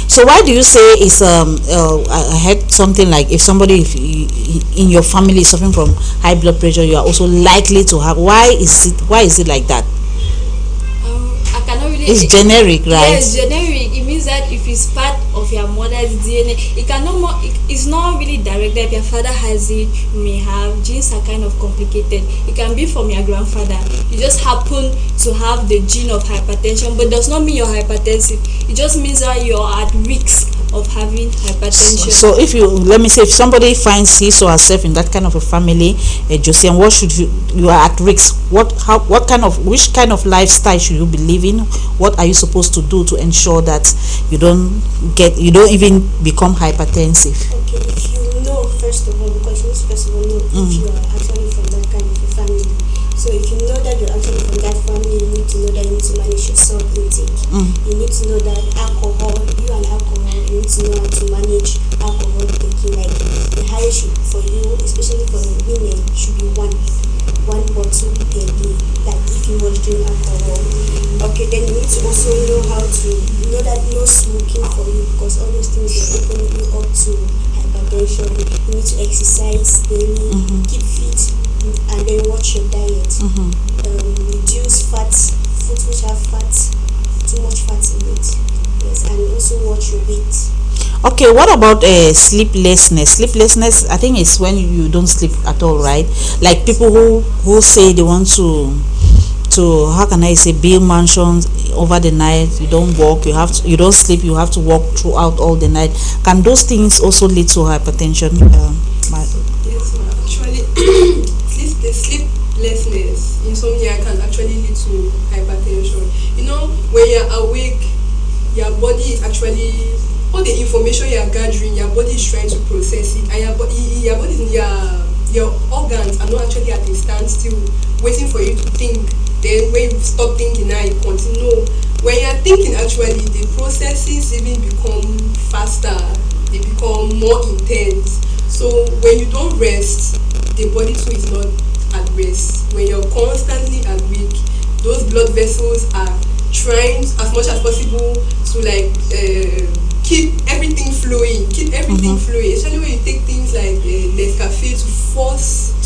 So why do you say it's I heard something like if somebody in your family is suffering from high blood pressure, you are also likely to have. Why is it like that? I cannot really. It's generic, right? Yes, generic. It means that if it's part of your mother's DNA, it cannot more. It's not really directed. If your father has it, you may have. Genes are kind of complicated. It can be from your grandfather. You just happen to have the gene of hypertension, but does not mean you're hypertensive. It just means that you're at risk of having hypertension. So if let me say, if somebody finds his or herself in that kind of a family, Josie, and what should you are at risk? Which kind of lifestyle should you be living? What are you supposed to do to ensure that you don't even become hypertensive? Okay, if you know, first of all, because you need to first of all know if you are actually from that kind of a family. So if you know that you're actually from that family, you need to know that you need to manage your salt intake. You need to know that alcohol, you need to know how to manage alcohol taking. Like the highest for you, especially for women, should be one bottle per day. Like if you must drink alcohol. Okay, then you need to also know how to know that no smoking for you, because all those things will open you up to hypertension. You need to exercise daily, keep fit, and then watch your diet. Reduce fat, food which have fat, too much fat in it. Yes, and also watch your weight. Okay, what about sleeplessness? Sleeplessness, I think, is when you don't sleep at all, right? Like people who say they want to how can I say, build mansions over the night. You don't walk, you don't sleep, you have to walk throughout all the night. Can those things also lead to hypertension? Yes, actually, the sleeplessness, insomnia, can actually lead to hypertension. You know, when you're awake, your body is actually, all the information you are gathering, your body is trying to process it, and your organs are not actually at a standstill waiting for you to think. Then when you stop thinking, now you continue. When you're thinking, actually the processes even become faster, they become more intense. So when you don't rest, the body too is not at rest. When you're constantly awake, those blood vessels are trying as much as possible to keep everything flowing, especially when you take things like Nescafe to force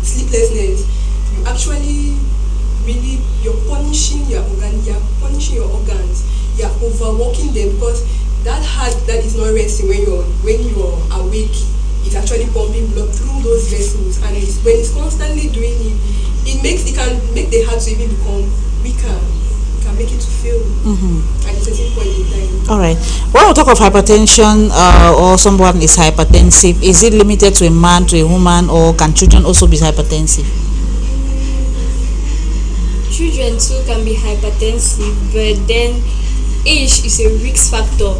sleeplessness. You actually really, you're punishing your organs, you're overworking them, because that heart that is not resting when you're awake is actually pumping blood through those vessels, and when it's constantly doing it, it can make the heart to even become weaker. Make it to fail at a certain point in time. All right. When we talk of hypertension, or someone is hypertensive, is it limited to a man, to a woman, or can children also be hypertensive? Children too can be hypertensive, but then age is a risk factor.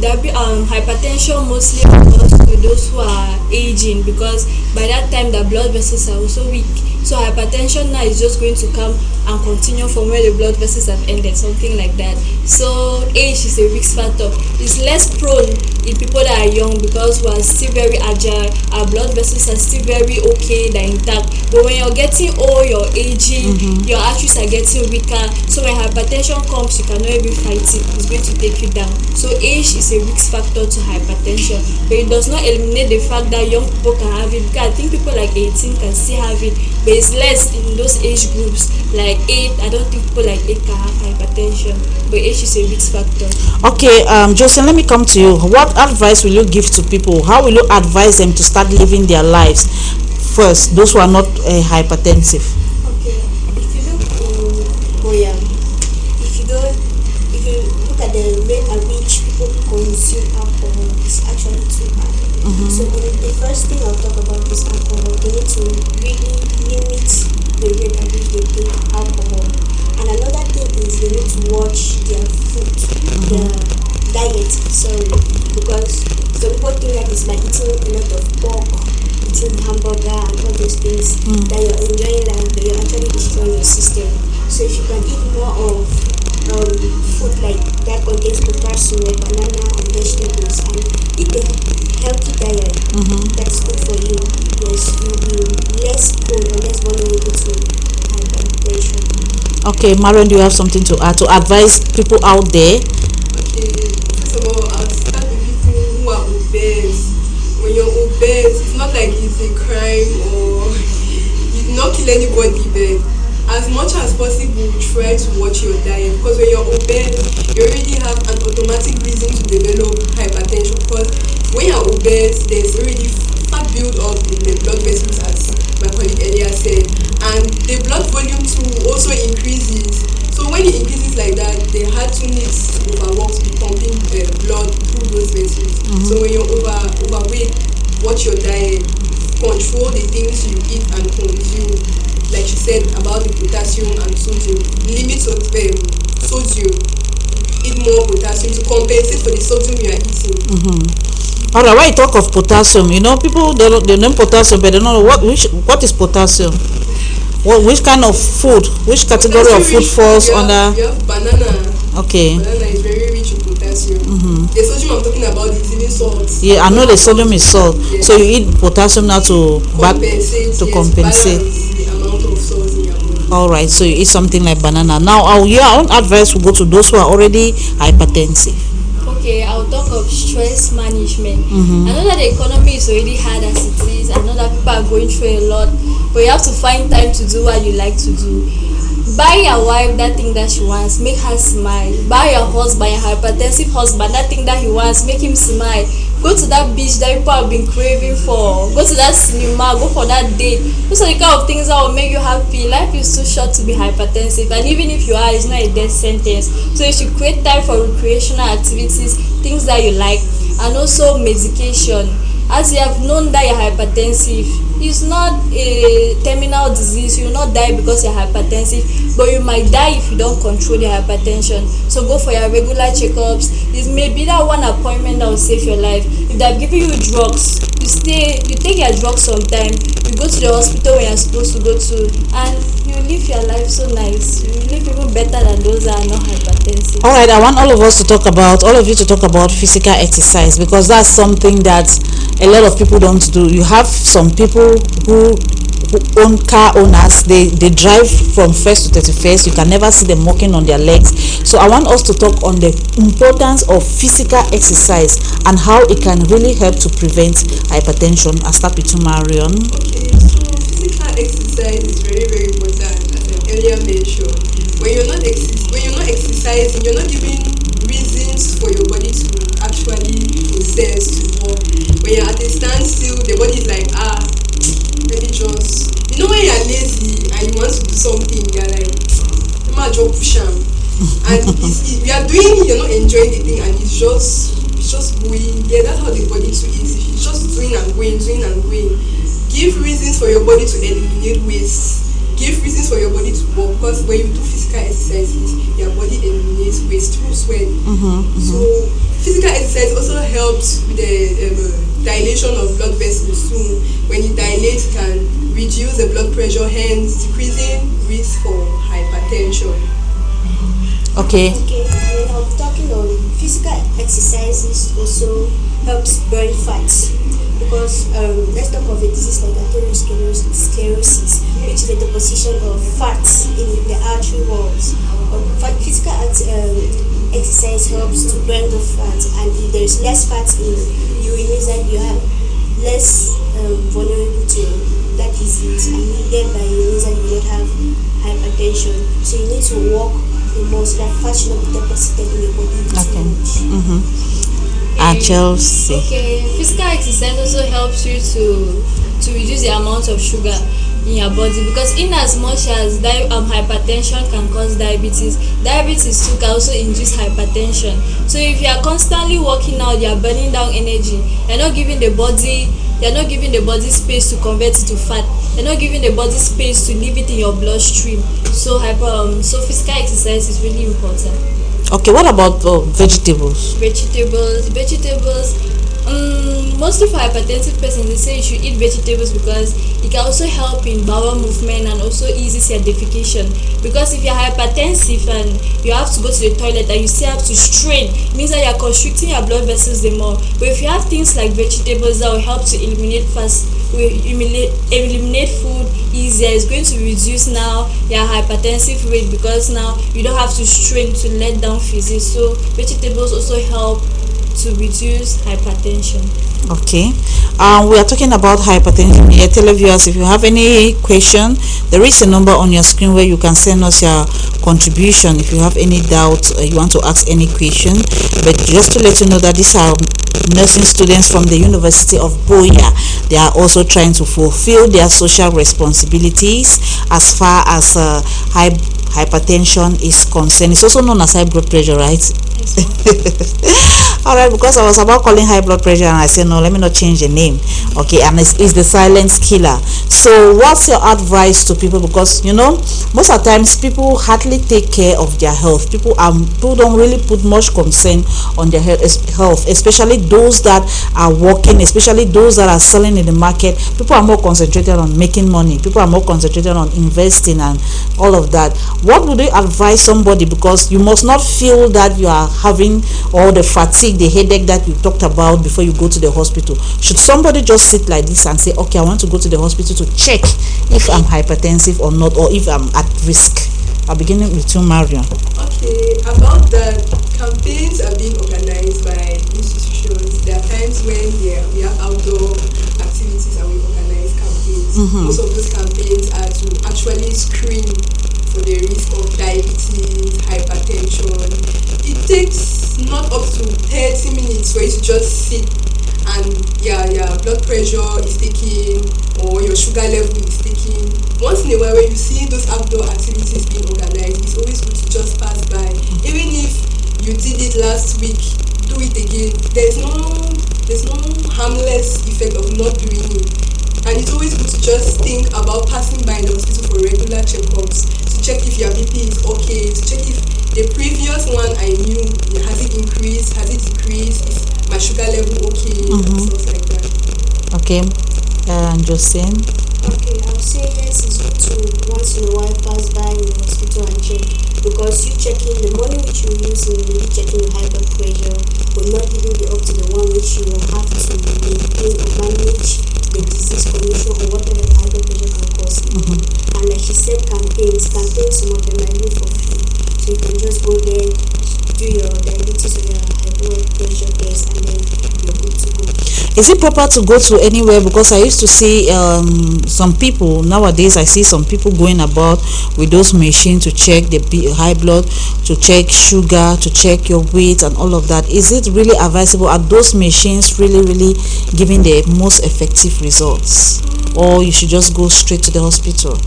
Hypertension mostly occurs to those who are aging, because by that time the blood vessels are also weak. So hypertension now is just going to come and continue from where the blood vessels have ended, something like that. So age is a risk factor. It's less prone in people that are young, because we are still very agile, our blood vessels are still very okay, they're intact. But when you're getting old, you're aging, your arteries are getting weaker. So when hypertension comes, you cannot even fight it. It's going to take you down. So age is a risk factor to hypertension, but it does not eliminate the fact that young people can have it, because I think people like 18 can still have it, but it's less in those age groups. Like 8, I don't think people like 8 can have hypertension, but age is a risk factor. Okay, Jocelyn, let me come to you. What advice will you give to people? How will you advise them to start living their lives? First, those who are not hypertensive. Okay, if you look in Goya, if you look at the rate at which people consume alcohol, it's actually too high. So the first thing I'll talk about is alcohol. They need to really limit the rate at which they take alcohol. And another thing is they need to watch their food, their diet, because some people think that it's by eating a lot of pork, eating hamburger and all those things, that you're enjoying life, but you're actually destroying your system. So if you can eat more of food like that contains potassium, like banana and vegetables, and eat a healthy diet, that's good for you. Yes, you'll be less prone or less vulnerable to hypertension. Okay, Marion, do you have something to add to advise people out there Okay, first of all, I'll start with people who are obese. When you're obese, it's not like it's a crime or you did not kill anybody, but as much as possible, try to watch your diet, because when you're obese, you already have an automatic reason to develop hypertension, because when you're obese, there's already fat build up in the blood vessels, as my colleague earlier said, and the blood volume too also increases. So when it increases like that, the heart too needs to overwork to be pumping blood through those vessels. So when you're overweight, watch your diet, control the things you eat and consume. Like she said about the potassium and sodium, limit sodium, eat more potassium to compensate for the sodium you are eating. All right, when you talk of potassium, people they know potassium, but they don't know what is potassium. Which kind of food, which category of food falls under? You have banana. Okay. Banana is very rich in potassium. The sodium I'm talking about is even salt. Yeah, I know the sodium is salt. Yes. So you eat potassium now to compensate. Balance the amount of salt in your body. All right, so you eat something like banana. Now, our own advice will go to those who are already hypertensive. Okay, I'll talk of stress management. I know that the economy is already hard as it is. I know that people are going through a lot, but you have to find time to do what you like to do. Buy your wife that thing that she wants, make her smile. Buy your husband, your hypertensive husband, that thing that he wants, make him smile. Go to that beach that people have been craving for. Go to that cinema, go for that date. Those are the kind of things that will make you happy. Life is too short to be hypertensive, and even if you are, it's not a death sentence. So you should create time for recreational activities, things that you like, and also medication. As you have known that you're hypertensive, it's not a terminal disease. You will not die because you're hypertensive, but you might die if you don't control your hypertension. So go for your regular checkups. It may be that one appointment that will save your life. If they've given you drugs, you take your drugs sometime, you go to the hospital when you're supposed to go to, and you live your life so nice. You live even better than those that are not hypertensive. All right, I want all of you to talk about physical exercise, because that's something that a lot of people don't do. You have some people who own car owners, they drive from 1st to 31st. You can never see them walking on their legs. So I want us to talk on the importance of physical exercise and how it can really help to prevent hypertension. I'll start with you, Marion. Okay, so physical exercise is very, very important, as I earlier mentioned. When you're not exercising, you're not giving reasons for your body to actually process, to work. When you're at a standstill, the body is like, really just, when you're lazy and you want to do something, you're like, push and you're not enjoying the thing, and it's just going. Yeah, that's how the body too is. It's just doing and going. Give reasons for your body to eliminate waste. Give reasons for your body to work, because when you do physical exercises, your body eliminates waste through sweat. So physical exercise also helps with the dilation of blood vessels too. When it dilates, it can reduce the blood pressure, hence decreasing risk for hypertension. Okay. When I'm talking on physical exercises, also helps burn fats, because let's talk of a disease like atherosclerosis, which is the deposition of fats in the artery walls. Physical exercise helps to burn the fat, and if there is less fat in urine, that you are less vulnerable to that disease, and thereby you that you will not have hypertension. So you need to walk more so that fat should not be deposited in your body too much. Chelsea. Okay, physical exercise also helps you to reduce the amount of sugar in your body, because in as much as hypertension can cause diabetes too can also induce hypertension. So if you are constantly working out, you are burning down energy. You're not giving the body space to convert it to fat. You're not giving the body space to leave it in your bloodstream. So physical exercise is really important. Okay, what about vegetables? Vegetables. Mostly for hypertensive persons, they say you should eat vegetables because it can also help in bowel movement and also eases your defecation. Because if you're hypertensive and you have to go to the toilet and you still have to strain, it means that you're constricting your blood vessels the more. But if you have things like vegetables that will help to eliminate eliminate food easier. It's going to reduce now your hypertensive rate, because now you don't have to strain to let down physics. So vegetables also help to reduce hypertension. Okay, we are talking about hypertension here. Televiewers, if you have any question, there is a number on your screen where you can send us your contribution. If you have any doubt, you want to ask any question. But just to let you know that these are nursing students from the University of Buea. They are also trying to fulfill their social responsibilities as far as hypertension is concerned. It's also known as high blood pressure, right? All right, because I was about calling high blood pressure and I said no, let me not change the name. Okay, and it's the silent killer. So what's your advice to people? Because most of the times people hardly take care of their health. People don't really put much concern on their health, especially those that are working, especially those that are selling in the market. People are more concentrated on making money. People are more concentrated on investing and all of that. What would you advise somebody? Because you must not feel that you are having all the fatigue, the headache that you talked about before you go to the hospital. Should somebody just sit like this and say, okay, I want to go to the hospital to check if I'm hypertensive or not, or if I'm at risk? I'll begin with you, Marion. Okay, about that, campaigns are being organized by institutions. There are times when we have outdoor activities and we organize campaigns. Most of those campaigns are to actually screen for the risk of diabetes, hypertension. It takes not up to 30 minutes for you to just sit and your blood pressure is taking or your sugar level is taking. Once in a while when you see those outdoor activities being organized, it's always good to just pass by. Even if you did it last week, do it again. There's no harmless effect of not doing it. And it's always good to just think about passing by the hospital for regular checkups, to check if your BP is okay, to check if the previous one I knew, has it increased, has it decreased, is my sugar level okay, and stuff like that. Okay, Josine? Okay, I'll say yes, it's good to once in a while pass by the hospital and check, because you checking the money which you use in checking your high blood pressure will not even be up to the one which you have to maintain or manage the disease condition or whatever the high blood pressure can cause. And like she said, campaigns, some of them are even for free. So you can just go there, do your diabetes or your high blood pressure test, and then you're good to go. Is it proper to go to anywhere? Because I used to see some people, nowadays I see some people going about with those machines to check the high blood, to check sugar, to check your weight and all of that. Is it really advisable? Are those machines really giving the most effective results? Or you should just go straight to the hospital?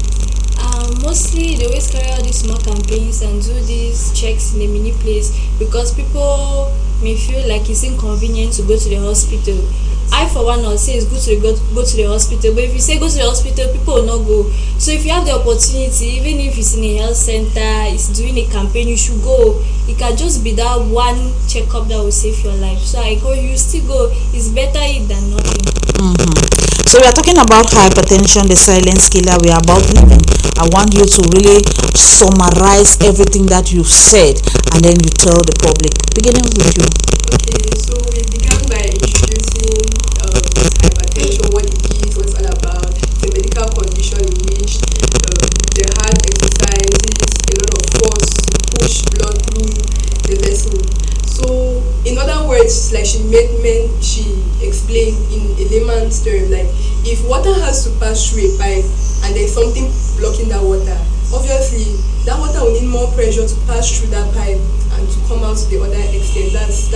Mostly they always carry out these small campaigns and do these checks in a mini place, because people may feel like it's inconvenient to go to the hospital. I for one will say it's good to go to the hospital, but if you say go to the hospital, people will not go. So if you have the opportunity, even if it's in a health center, it's doing a campaign, you should go. It can just be that one checkup that will save your life. So I encourage you still go. It's better it than nothing. So we are talking about hypertension, the silent killer. We are about living. I want you to really summarize everything that you've said, and then you tell the public. Beginning with you. Okay, so we began by introducing hypertension, what it is, what it's all about. It's a medical condition in which the heart exercises a lot of force to push blood through the vessel. So, in other words, like she explained in a layman's term, like if water has to pass through a pipe and there's something blocking that water, obviously that water will need more pressure to pass through that pipe and to come out to the other extent. That's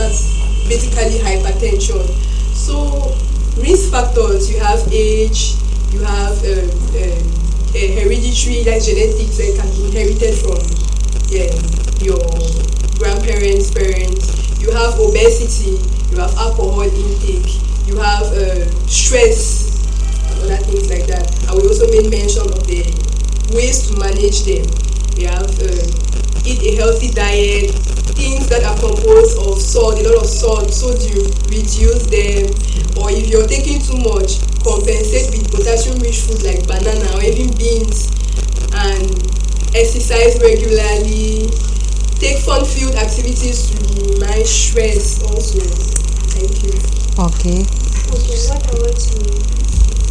basically hypertension. So risk factors, you have age, you have hereditary, that's genetics, that can be inherited from your grandparents, parents. You have obesity, you have alcohol intake, you have stress and other things like that. And we also made mention of the ways to manage them. We have eat a healthy diet, things that are composed of salt, a lot of salt, sodium, reduce them. Or if you're taking too much, compensate with potassium-rich food like banana or even beans, and exercise regularly. Take fun-filled activities to minimize stress also. Thank you. Okay. Okay, what I want to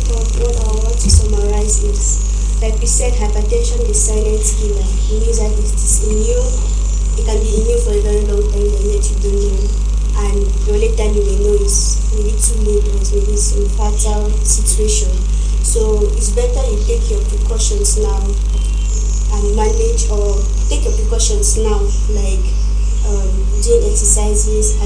what I want to summarize is, like we said, hypertension is silent killer. It means that it is in you. It can be in you for a very long time, and yet you don't know. And the only time you may know is maybe too late, or maybe it's in fatal situation. So it's better you take your precautions now and manage, or take your precautions now, like doing exercises,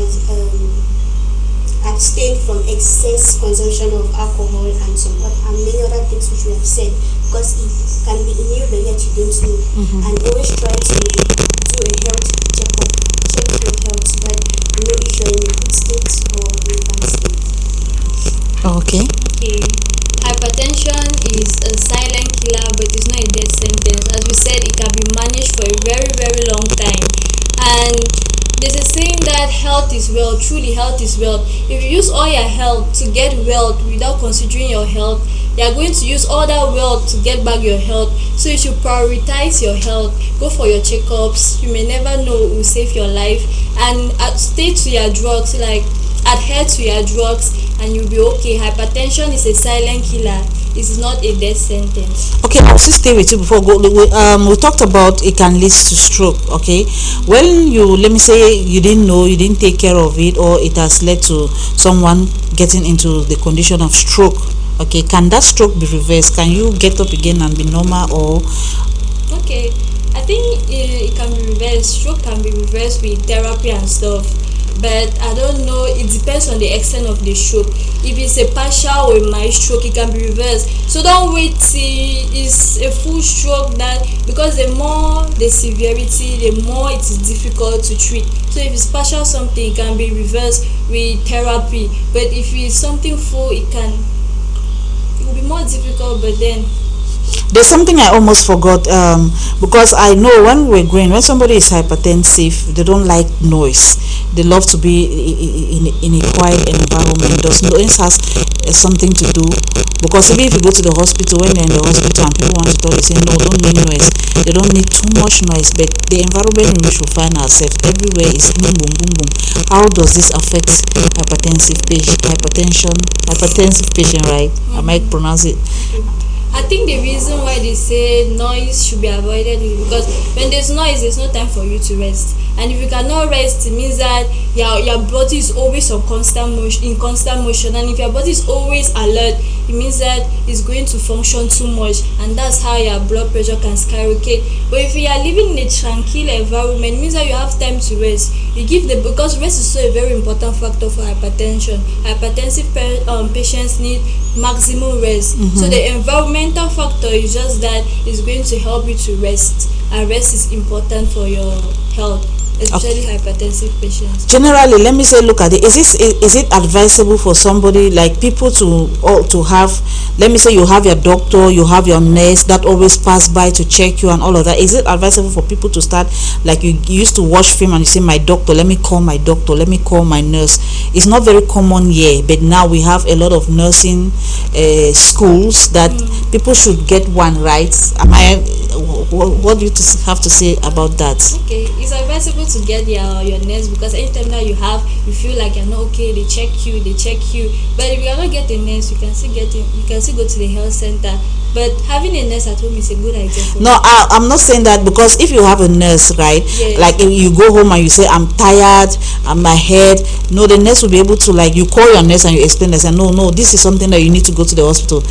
abstain from excess consumption of alcohol and many other things which we have said, because it can be in you but yet you don't know. And always try to do a health checkup, check your health, that you know if you're in a good state or in a bad state. Okay. Okay. Hypertension is a silent killer, but it's not a death sentence. As we said, it can be managed for a very, very long time. And there's a saying that health is wealth. Truly, health is wealth. If you use all your health to get wealth without considering your health, you are going to use all that wealth to get back your health. So you should prioritize your health. Go for your checkups. You may never know it will save your life. And stay to your drugs, like adhere to your drugs, and you'll be okay. Hypertension is a silent killer. It is not a death sentence. Okay, I'll still stay with you before go. We talked about it can lead to stroke. Okay, when you, let me say, you didn't know, you didn't take care of it, or it has led to someone getting into the condition of stroke. Okay, can that stroke be reversed? Can you get up again and be normal? Or okay, I think it can be reversed. Stroke can be reversed with therapy and stuff. But I don't know, it depends on the extent of the stroke. If it's a partial or a mild stroke, it can be reversed. So don't wait till it's a full stroke, that because the more the severity, the more it is difficult to treat. So if it's partial something, it can be reversed with therapy. But if it's something full, it will be more difficult, but then there's something I almost forgot, because I know when we're growing, when somebody is hypertensive, they don't like noise. They love to be in a quiet environment. Noise has something to do, because even if you go to the hospital, when you're in the hospital and people want to talk, they say no, don't make noise. They don't need too much noise. But the environment in which we find ourselves, everywhere is boom, boom, boom, boom. How does this affect hypertensive patient, right? I might pronounce it. I think the reason why they say noise should be avoided is because when there's noise, there's no time for you to rest. And if you cannot rest, it means that your body is always in constant motion. And if your body is always alert, it means that it's going to function too much, and that's how your blood pressure can skyrocket. But if you are living in a tranquil environment, it means that you have time to rest. Because rest is so a very important factor for hypertension. Hypertensive patients need maximum rest. So the environmental factor is just that it's going to help you to rest, and rest is important for your health, especially hypertensive patients. Generally, let me say, look at it. Is it advisable for somebody, like people to have, let me say you have your doctor, you have your nurse that always pass by to check you and all of that. Is it advisable for people to start, like you used to watch film and you say, my doctor, let me call my doctor, let me call my nurse? It's not very common here, but now we have a lot of nursing schools that people should get one, right? What do you have to say about that? Okay, it's advisable to get your nurse, because anytime that you feel like you're not okay, they check you. But if you cannot get a nurse, you can still go to the health center. But having a nurse at home is a good idea for No, I'm not saying that, because if you have a nurse, right, yes, like if you go home and you say, I'm tired, and my head, no, the nurse will be able to, like, you call your nurse and you explain and say, no, this is something that you need to go to the hospital,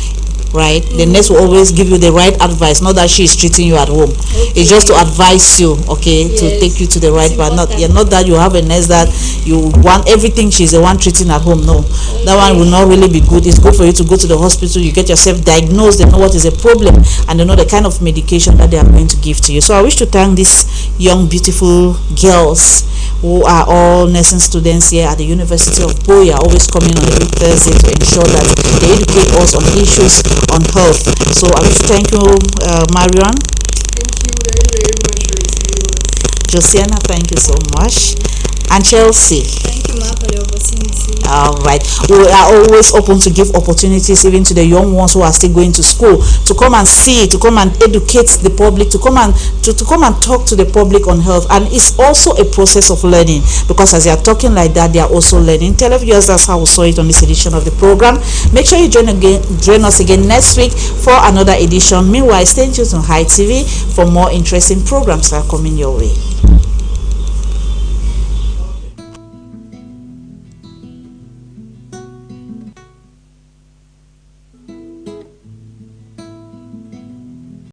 right? The nurse will always give you the right advice, not that she is treating you at home. Okay. It's just to advise you, okay, to Yes, take you to the right, it's but not important. that you have a nurse that you want everything, she's the one treating at home. No, that one will not really be good. It's good for you to go to the hospital, you get yourself diagnosed, they know what is a problem, and they know the kind of medication that they are going to give to you. So I wish to thank these young beautiful girls who are all nursing students here at the University of Buea, always coming on every Thursday to ensure that they educate us on issues on health. So I wish to thank you, Marion. Thank you very, very much for receiving us. Josiana, thank you so much. And Chelsea. Thank you, Ma, for the opportunity. All right. We are always open to give opportunities even to the young ones who are still going to school to come and see, to come and educate the public, to come and talk to the public on health. And it's also a process of learning, because as they are talking like that, they are also learning. Televiewers, that's how we saw it on this edition of the program. Make sure you join us again next week for another edition. Meanwhile, stay tuned to High TV for more interesting programs that are coming your way.